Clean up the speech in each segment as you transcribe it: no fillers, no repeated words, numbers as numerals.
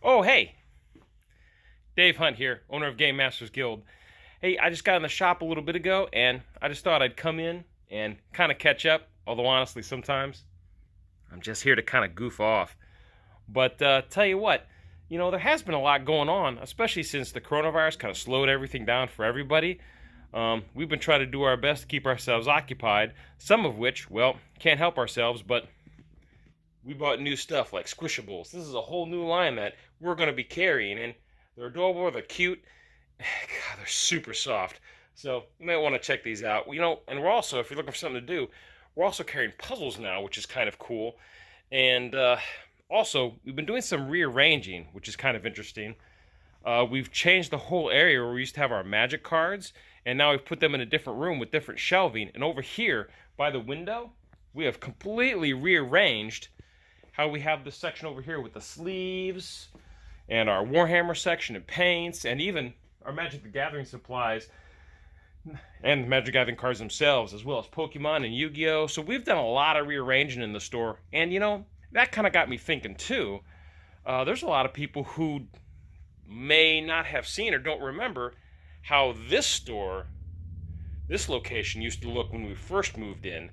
Oh, hey, Dave Hunt here, owner of GameMasters Guild. Hey, I just got in the shop a little bit ago, and I just thought I'd come in and kind of catch up, although honestly, sometimes I'm just here to kind of goof off. But tell you what, there has been a lot going on, especially since the coronavirus kind of slowed everything down for everybody. We've been trying to do our best to keep ourselves occupied, some of which, well, can't help ourselves, but we bought new stuff like Squishables. This is a whole new line that we're going to be carrying, and they're adorable, they're cute, God, they're super soft. So you might want to check these out. And we're also, if you're looking for something to do, we're also carrying puzzles now, which is kind of cool. And also, we've been doing some rearranging, which is kind of interesting. We've changed the whole area where we used to have our magic cards, and now we've put them in a different room with different shelving. And over here, by the window, we have completely rearranged how we have this section over here with the sleeves, and our Warhammer section and paints, and even our Magic the Gathering supplies, and Magic the Gathering cards themselves, as well as Pokemon and Yu-Gi-Oh! So we've done a lot of rearranging in the store, and that kind of got me thinking too. There's a lot of people who may not have seen or don't remember how this location used to look when we first moved in.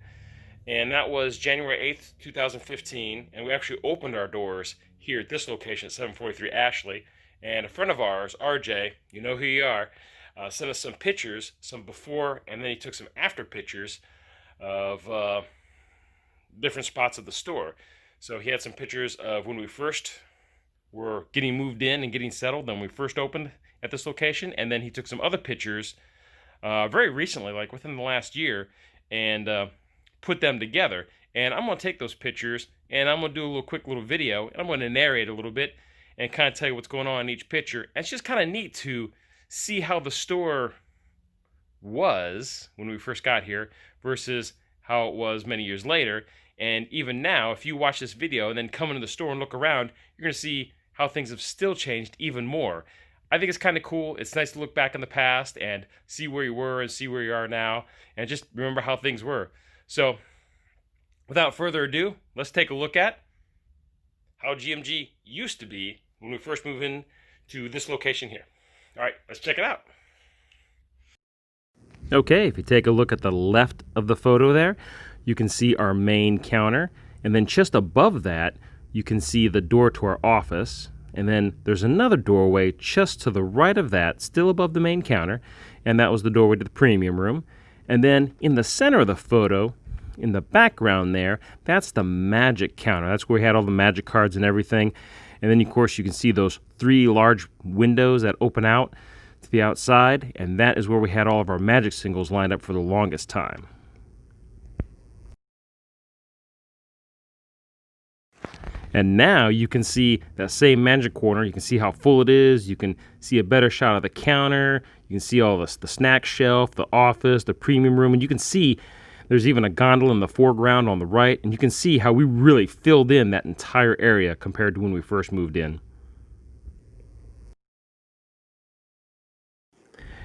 And that was January 8th, 2015, and we actually opened our doors here at this location at 743 Ashley. And a friend of ours, Arjay, you know who you are, sent us some pictures, some before, and then he took some after pictures of different spots of the store. So he had some pictures of when we first were getting moved in and getting settled, when we first opened at this location, and then he took some other pictures very recently, like within the last year, and put them together. And I'm going to take those pictures and I'm going to do a quick little video, and I'm going to narrate a little bit and kind of tell you what's going on in each picture. And it's just kind of neat to see how the store was when we first got here versus how it was many years later. And even now, if you watch this video and then come into the store and look around, you're going to see how things have still changed even more. I think it's kind of cool. It's nice to look back in the past and see where you were and see where you are now, and just remember how things were. So, without further ado, let's take a look at how GMG used to be when we first moved in to this location here. All right, let's check it out. Okay, if you take a look at the left of the photo there, you can see our main counter, and then just above that, you can see the door to our office, and then there's another doorway just to the right of that, still above the main counter, and that was the doorway to the premium room. And then in the center of the photo, in the background there, that's the magic counter. That's where we had all the magic cards and everything. And then, of course, you can see those 3 large windows that open out to the outside, and that is where we had all of our magic singles lined up for the longest time. And now you can see that same magic corner. You can see how full it is. You can see a better shot of the counter. You can see all the snack shelf, the office, the premium room, and you can see there's even a gondola in the foreground on the right, and you can see how we really filled in that entire area compared to when we first moved in.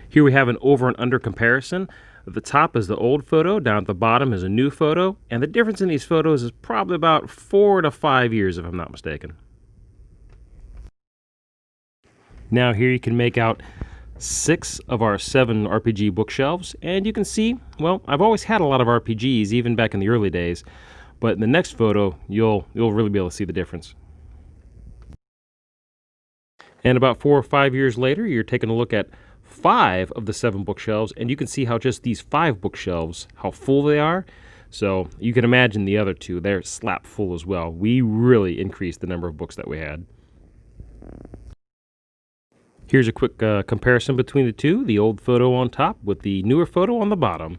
Here we have an over and under comparison. At the top is the old photo, down at the bottom is a new photo, and the difference in these photos is probably about 4 to 5 years, if I'm not mistaken. Now here you can make out 6 of our 7 RPG bookshelves, and you can see, well, I've always had a lot of RPGs, even back in the early days, but in the next photo, you'll really be able to see the difference. And about 4 or 5 years later, you're taking a look at 5 of the 7 bookshelves, and you can see how just these 5 bookshelves, how full they are. So you can imagine the other 2, they're slap full as well. We really increased the number of books that we had. Here's a quick comparison between the 2, the old photo on top with the newer photo on the bottom.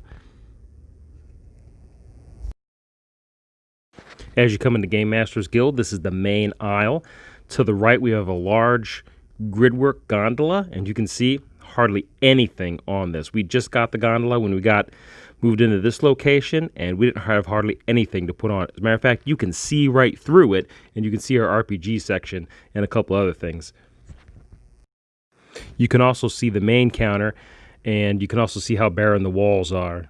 As you come into GameMasters Guild, this is the main aisle. To the right, we have a large gridwork gondola, and you can see hardly anything on this. We just got the gondola when we got moved into this location, and we didn't have hardly anything to put on it. As a matter of fact, you can see right through it, and you can see our RPG section and a couple other things. You can also see the main counter, and you can also see how barren the walls are.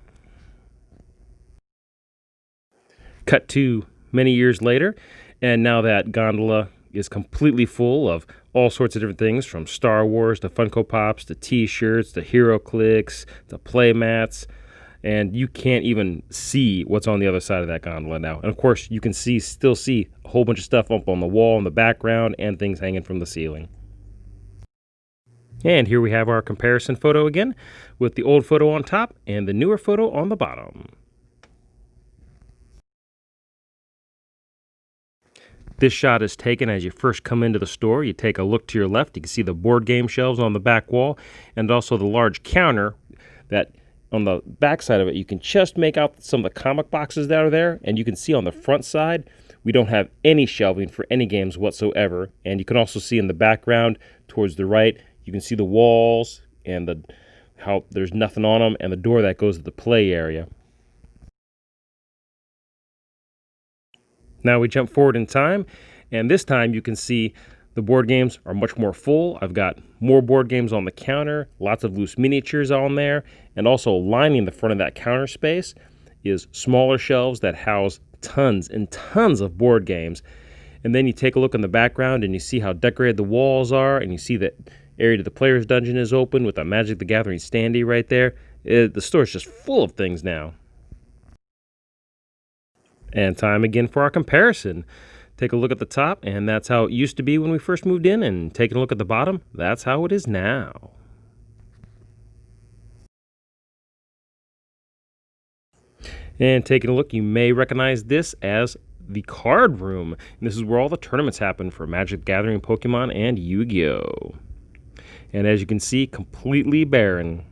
Cut to many years later, and now that gondola is completely full of all sorts of different things, from Star Wars to Funko Pops to T-shirts to Hero Clicks to playmats, and you can't even see what's on the other side of that gondola now. And of course, you can still see a whole bunch of stuff up on the wall in the background and things hanging from the ceiling. And here we have our comparison photo again, with the old photo on top and the newer photo on the bottom. This shot is taken as you first come into the store. You take a look to your left, you can see the board game shelves on the back wall, and also the large counter that on the back side of it, you can just make out some of the comic boxes that are there, and you can see on the front side, we don't have any shelving for any games whatsoever. And you can also see in the background towards the right, you can see the walls and how there's nothing on them, and the door that goes to the play area. Now we jump forward in time, and this time you can see the board games are much more full. I've got more board games on the counter, lots of loose miniatures on there, and also lining the front of that counter space is smaller shelves that house tons and tons of board games. And then you take a look in the background and you see how decorated the walls are, and you see that area to the player's dungeon is open with a Magic the Gathering standee right there. The store's just full of things now. And time again for our comparison. Take a look at the top, and that's how it used to be when we first moved in, and taking a look at the bottom, that's how it is now. And taking a look, you may recognize this as the card room. And this is where all the tournaments happen for Magic the Gathering, Pokemon, and Yu-Gi-Oh! And as you can see, completely barren.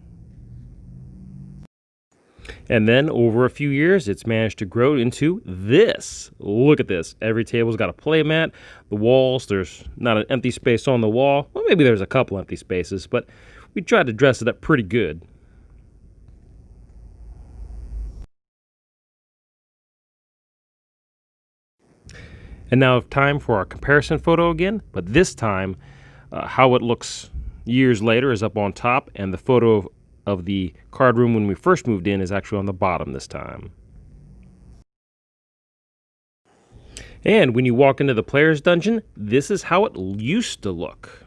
And then over a few years, it's managed to grow into this. Look at this. Every table's got a play mat. The walls, there's not an empty space on the wall. Well, maybe there's a couple empty spaces, but we tried to dress it up pretty good. And now time for our comparison photo again, but this time how it looks years later is up on top, and the photo of the card room when we first moved in is actually on the bottom this time. And when you walk into the player's dungeon, this is how it used to look.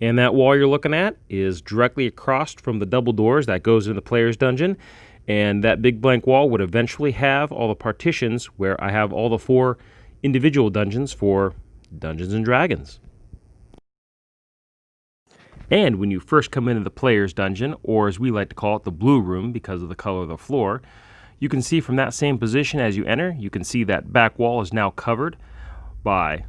And that wall you're looking at is directly across from the double doors that goes into the player's dungeon. And that big blank wall would eventually have all the partitions where I have all the 4 individual dungeons for Dungeons and Dragons. And when you first come into the player's dungeon, or as we like to call it, the blue room because of the color of the floor, you can see from that same position as you enter, you can see that back wall is now covered by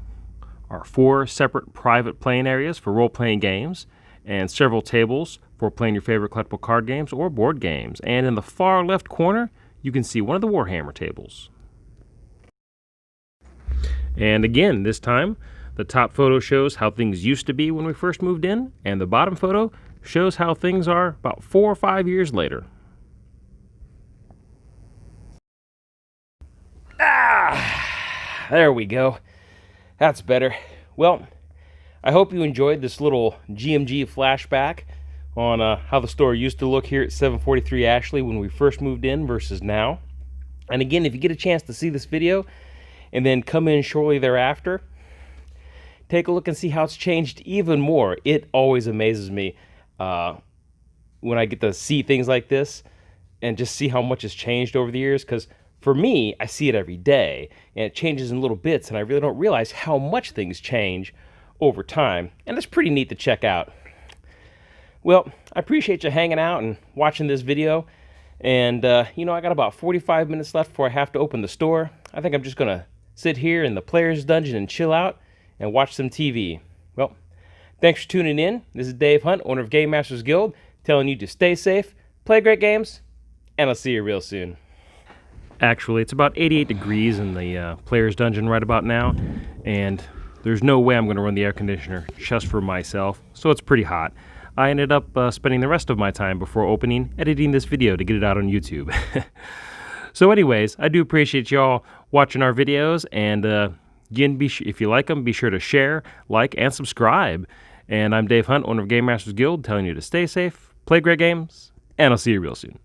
our 4 separate private playing areas for role-playing games, and several tables for playing your favorite collectible card games or board games. And in the far left corner, you can see one of the Warhammer tables. And again, this time, the top photo shows how things used to be when we first moved in, and the bottom photo shows how things are about 4 or 5 years later. There we go. That's better. Well, I hope you enjoyed this little GMG flashback on how the store used to look here at 743 Ashley when we first moved in versus now. And again, if you get a chance to see this video and then come in shortly thereafter, take a look and see how it's changed even more. It always amazes me when I get to see things like this and just see how much has changed over the years, because for me, I see it every day, and it changes in little bits, and I really don't realize how much things change over time, and it's pretty neat to check out. Well, I appreciate you hanging out and watching this video, and you know, I got about 45 minutes left before I have to open the store. I think I'm just going to sit here in the player's dungeon and chill out and watch some TV. Well, thanks for tuning in. This is Dave Hunt, owner of GameMasters Guild, telling you to stay safe, play great games, and I'll see you real soon. Actually, it's about 88 degrees in the player's dungeon right about now, and there's no way I'm going to run the air conditioner just for myself, so it's pretty hot. I ended up spending the rest of my time before opening editing this video to get it out on YouTube. So anyways, I do appreciate y'all watching our videos, and again, if you like them, be sure to share, like, and subscribe. And I'm Dave Hunt, owner of GameMasters Guild, telling you to stay safe, play great games, and I'll see you real soon.